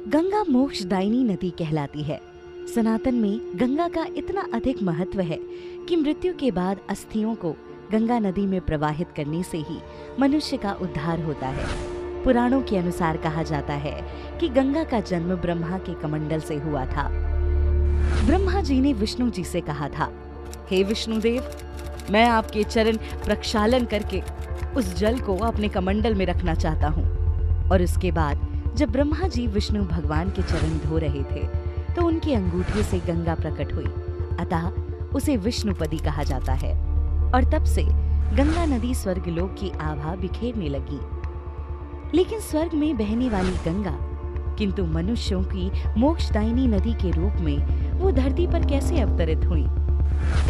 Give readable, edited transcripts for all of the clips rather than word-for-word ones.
गंगा मोक्षदायिनी नदी कहलाती है। सनातन में गंगा का इतना अधिक महत्व है कि मृत्यु के बाद अस्थियों को गंगा नदी में प्रवाहित करने से ही मनुष्य का उद्धार होता है। पुराणों के अनुसार कहा जाता है कि गंगा का जन्म ब्रह्मा के कमंडल से हुआ था। ब्रह्मा जी ने विष्णु जी से कहा था, हे विष्णुदेव, मैं आपके चरण प्रक्षालन करके उस जल को अपने कमंडल में रखना चाहता हूँ। और उसके बाद जब ब्रह्मा जी विष्णु भगवान के चरण धो रहे थे तो उनके अंगूठे से गंगा प्रकट हुई, अतः उसे विष्णुपदी कहा जाता है। और तब से गंगा नदी स्वर्गलोक की आभा बिखेरने लगी। लेकिन स्वर्ग में बहने वाली गंगा किंतु मनुष्यों की मोक्षदायिनी नदी के रूप में वो धरती पर कैसे अवतरित हुई,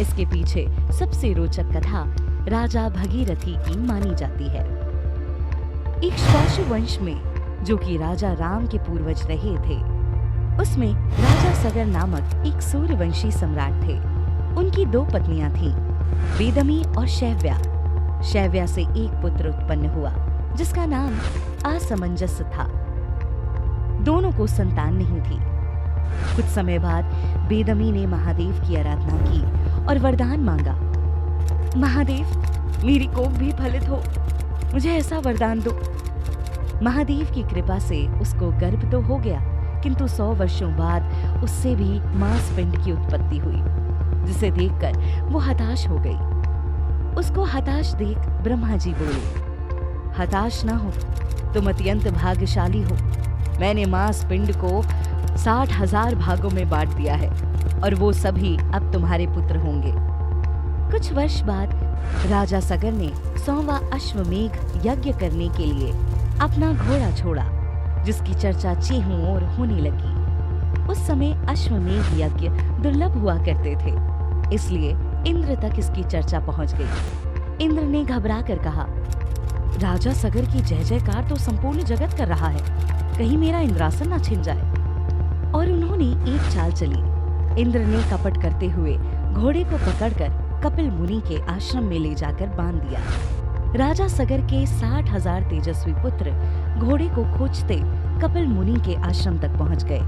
इसके पीछे सबसे रोचक कथा राजा भगीरथी की मानी जाती है। इक्ष्वाकु वंश में, जो कि राजा राम के पूर्वज रहे थे, उसमें राजा सगर नामक एक सूर्यवंशी सम्राट थे। उनकी 2 पत्नियां थीं, बेदमी और शैव्या। शैव्या से एक पुत्र उत्पन्न हुआ जिसका नाम असमंजस था। दोनों को संतान नहीं थी। कुछ समय बाद बेदमी ने महादेव की आराधना की और वरदान मांगा, महादेव, मेरी कोख भी फलित हो, मुझे ऐसा वरदान दो। महादेव की कृपा से उसको गर्भ तो हो गया, किंतु 100 वर्षों बाद उससे भी मांस पिंड की उत्पत्ति हुई, जिसे देखकर वो हताश हो गई। उसको हताश देख ब्रह्मा जी बोले, हताश ना हो, तुम अत्यंत भाग्यशाली हो। मैंने मांस पिंड को 60,000 भागों में बांट दिया है और वो सभी अब तुम्हारे पुत्र होंगे। कुछ वर्ष बाद राजा सगर ने 100वां अश्वमेघ यज्ञ करने के लिए अपना घोड़ा छोड़ा, जिसकी चर्चा चेहू ओर होने लगी। उस समय अश्वमेघ यज्ञ दुर्लभ हुआ करते थे, इसलिए इंद्र तक इसकी चर्चा पहुंच गई। इंद्र ने घबरा कर कहा, राजा सगर की जय जयकार तो संपूर्ण जगत कर रहा है, कहीं मेरा इंद्रासन न छिन जाए। और उन्होंने एक चाल चली। इंद्र ने कपट करते हुए घोड़े को पकड़कर कपिल मुनि के आश्रम में ले जाकर बांध दिया। राजा सगर के 60,000 तेजस्वी पुत्र घोड़े को खोजते कपिल मुनि के आश्रम तक पहुंच गए।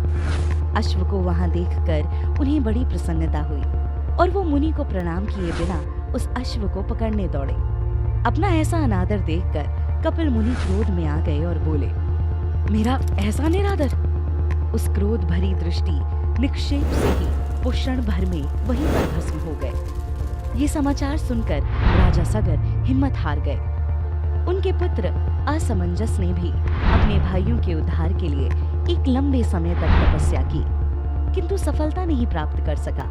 अश्व को वहां देखकर उन्हें बड़ी प्रसन्नता हुई और वो मुनि को प्रणाम किए बिना उस अश्व को पकड़ने दौड़े। अपना ऐसा अनादर देखकर कपिल मुनि क्रोध में आ गए और बोले, मेरा ऐसा निरादर। उस क्रोध भरी दृष्टि निक्षेप से ही वो क्षण भर में वहीं पर भस्म हो गए। ये समाचार सुनकर राजा सगर हिम्मत हार गए। उनके पुत्र असमंजस ने भी अपने भाइयों के उद्धार के लिए एक लंबे समय तक तपस्या की, किंतु सफलता नहीं प्राप्त कर सका।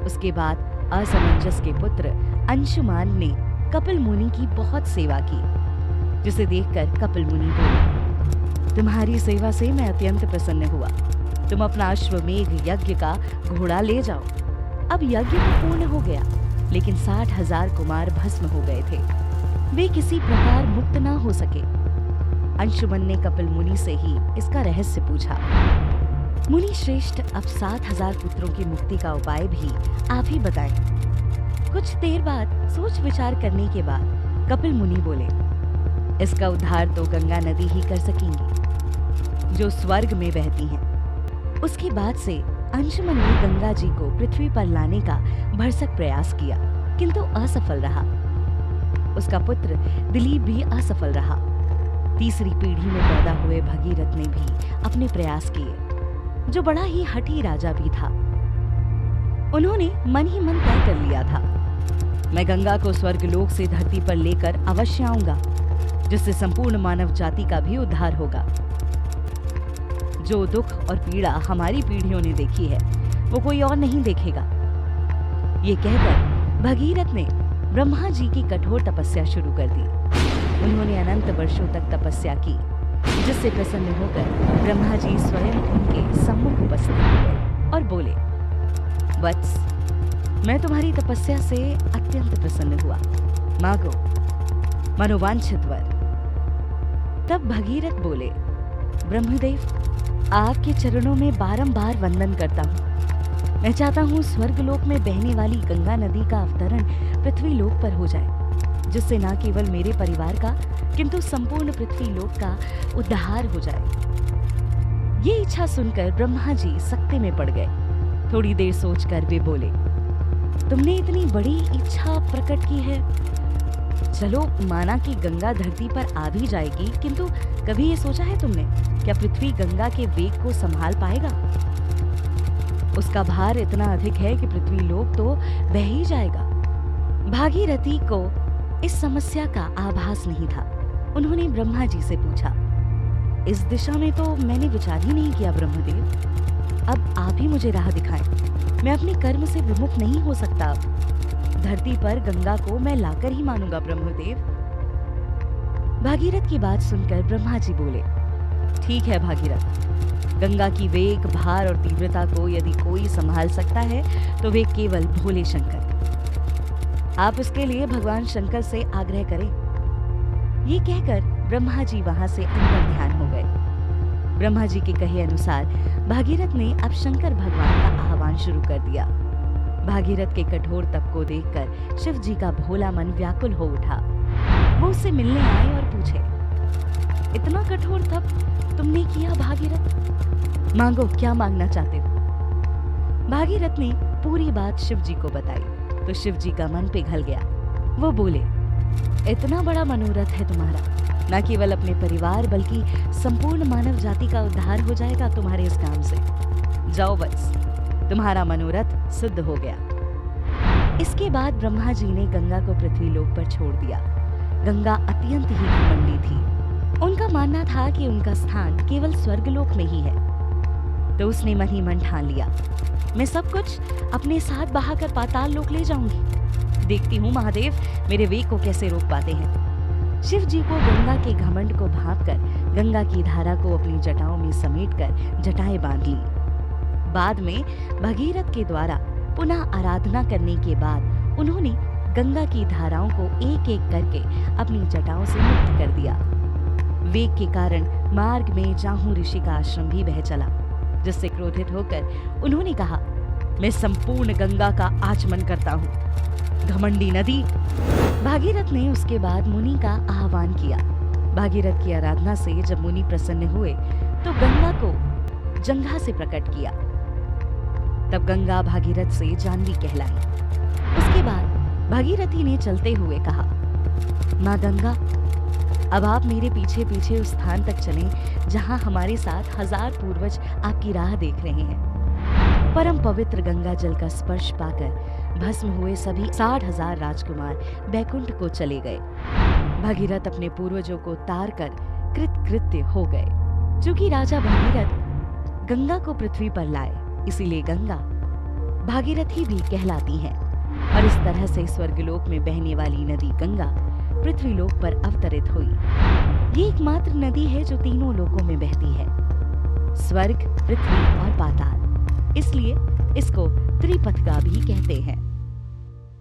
उसके बाद असमंजस के पुत्र अंशुमान ने कपिल मुनि की बहुत सेवा की, जिसे देखकर कपिल मुनि बोले, तुम्हारी सेवा से मैं अत्यंत प्रसन्न हुआ। तुम अपना अश्वमेघ यज्ञ का घोड़ा ले जाओ। अब यज्ञ तो पूर्ण हो गया, लेकिन 60,000 कुमार भस्म हो गए थे। वे किसी प्रकार मुक्त ना हो सके। अंशुमन ने कपिल मुनि से ही इसका रहस्य पूछा। मुनि श्रेष्ठ, अब 60,000 पुत्रों की मुक्ति का उपाय भी आप ही बताएं। कुछ देर बाद सोच विचार करने के बाद कपिल मुनि बोले, इसका उद्धार तो गंगा नदी ही कर सकेंगी, जो स्वर्ग में बहती हैं। उसके बाद से अंशुमन ने गंगा जी को पृथ्वी पर लाने का भरसक प्रयास किया, किंतु असफल रहा। उसका पुत्र दिलीप भी असफल रहा। तीसरी पीढ़ी में पैदा हुए भगीरथ ने भी अपने प्रयास किए, जो बड़ा ही हठी राजा भी था। उन्होंने मन ही मन तय कर लिया था, मैं गंगा को स्वर्गलोक से धरती पर लेकर अवश्य आऊंगा, जिससे संपूर्ण मानव जाति का भी उद्धार होगा। जो दुख और पीड़ा हमारी पीढ़ियों ने देखी है, वो कोई और नहीं देखेगा। ये कहकर भगीरथ ने ब्रह्मा जी की कठोर तपस्या शुरू कर दी। उन्होंने अनंत वर्षों तक तपस्या की, जिससे प्रसन्न होकर ब्रह्मा जी स्वयं उनके सम्मुख उपस्थित हुए और बोले, वत्स, मैं तुम्हारी तपस्या से अत्यंत प्रसन्न हुआ, मांगो मनोवांछित वर। तब भगीरथ बोले, ब्रह्मदेव, आपके चरणों में बारंबार वंदन करता हूँ। मैं चाहता हूँ स्वर्गलोक में बहने वाली गंगा नदी का अवतरण पृथ्वी लोक पर हो जाए, जिससे न केवल मेरे परिवार का किंतु संपूर्ण पृथ्वी लोक का उद्धार हो जाए। ये इच्छा सुनकर ब्रह्मा जी सकते में पड़ गए। थोड़ी देर सोचकर वे बोले, तुमने इतनी बड़ी इच्छा प्रकट की है। चलो माना कि गंगा धरती पर आ भी जाएगी, किंतु कभी ये सोचा है तुमने क्या पृथ्वी गंगा के वेग को संभाल पाएगा? उसका भार इतना अधिक है कि पृथ्वी लोक तो बह ही जाएगा। भागीरथी को इस समस्या का आभास नहीं था। उन्होंने ब्रह्मा जी से पूछा, इस दिशा में तो मैंने विचार ही नहीं किया ब्रह्मदेव। अब आप ही मुझे राह दिखाएं। मैं अपने कर्म से विमुख नहीं हो सकता। अब धरती पर गंगा को मैं लाकर ही मानूंगा ब्रह्मदेव। भागीरथ की बात सुनकर ब्रह्मा जी बोले, ठीक है भागीरथ, गंगा की वेग, भार और तीव्रता को यदि कोई संभाल सकता है तो वे केवल भोले शंकर। आप इसके लिए भगवान शंकर से आग्रह करें। ये कहकर ब्रह्मा जी वहां से अंतर ध्यान हो गए। ब्रह्मा जी के कहे अनुसार भागीरथ ने अब शंकर भगवान का आह्वान शुरू कर दिया। भागीरथ के कठोर तप को देखकर शिव जी का भोला मन व्याकुल हो उठा। वो उससे मिलने आए और पूछे, इतना कठोर तप तुमने किया भागीरथ? मांगो, क्या मांगना चाहते हो? भागीरथ ने पूरी बात शिव जी को बताई तो शिव जी का मन पिघल गया। वो बोले, इतना बड़ा मनोरथ है तुम्हारा, न केवल अपने परिवार बल्कि संपूर्ण मानव जाति का उद्धार हो जाएगा तुम्हारे इस काम से। जाओ बस, तुम्हारा मनोरथ सिद्ध हो गया। इसके बाद ब्रह्मा जी ने गंगा को पृथ्वी लोक पर छोड़ दिया। गंगा अत्यंत ही घमंडी थी। उनका मानना था कि उनका स्थान केवल स्वर्गलोक में ही है। तो उसने मन ही मन ठान लिया, मैं सब कुछ अपने साथ बहाकर पाताल लोक ले जाऊंगी। देखती हूँ महादेव मेरे वेग को कैसे रोक पाते हैं। शिव जी को गंगा के घमंड को भांपकर गंगा की धारा को अपनी जटाओं में समेटकर जटाएं बांध ली। बाद में भगीरथ के द्वारा पुनः आराधना करने के बाद उन्होंने गंगा की धाराओं को एक एक करके अपनी जटाओं से मुक्त कर दिया। वेग के कारण मार्ग में जाहू ऋषि का आश्रम भी बह चला, जिससे क्रोधित होकर उन्होंने कहा, मैं संपूर्ण गंगा का आचमन करता हूँ, घमंडी नदी। भागीरथ ने उसके बाद मुनि का आह्वान किया। भागीरथ की आराधना से जब मुनि प्रसन्न हुए तो गंगा को जंघा से प्रकट किया। तब गंगा भागीरथ से जानवी कहलाई। उसके बाद भागीरथी ने चलते हुए कहा, माँ गंगा, अब आप मेरे पीछे पीछे उस स्थान तक चलें जहां हमारे साथ 1000 पूर्वज आपकी राह देख रहे हैं। परम पवित्र गंगा जल का स्पर्श पाकर भस्म हुए सभी 60,000 राजकुमार बैकुंठ को चले गए। भगीरथ अपने पूर्वजों को तार कर कृतकृत्य हो गए। चूंकि राजा भगीरथ गंगा को पृथ्वी पर लाए, इसीलिए गंगा भागीरथी भी कहलाती है। और इस तरह से स्वर्गलोक में बहने वाली नदी गंगा पृथ्वीलोक पर अवतरित हुई। ये एकमात्र नदी है जो तीनों लोकों में बहती है, स्वर्ग, पृथ्वी और पाताल। इसलिए इसको त्रिपथगा भी कहते हैं।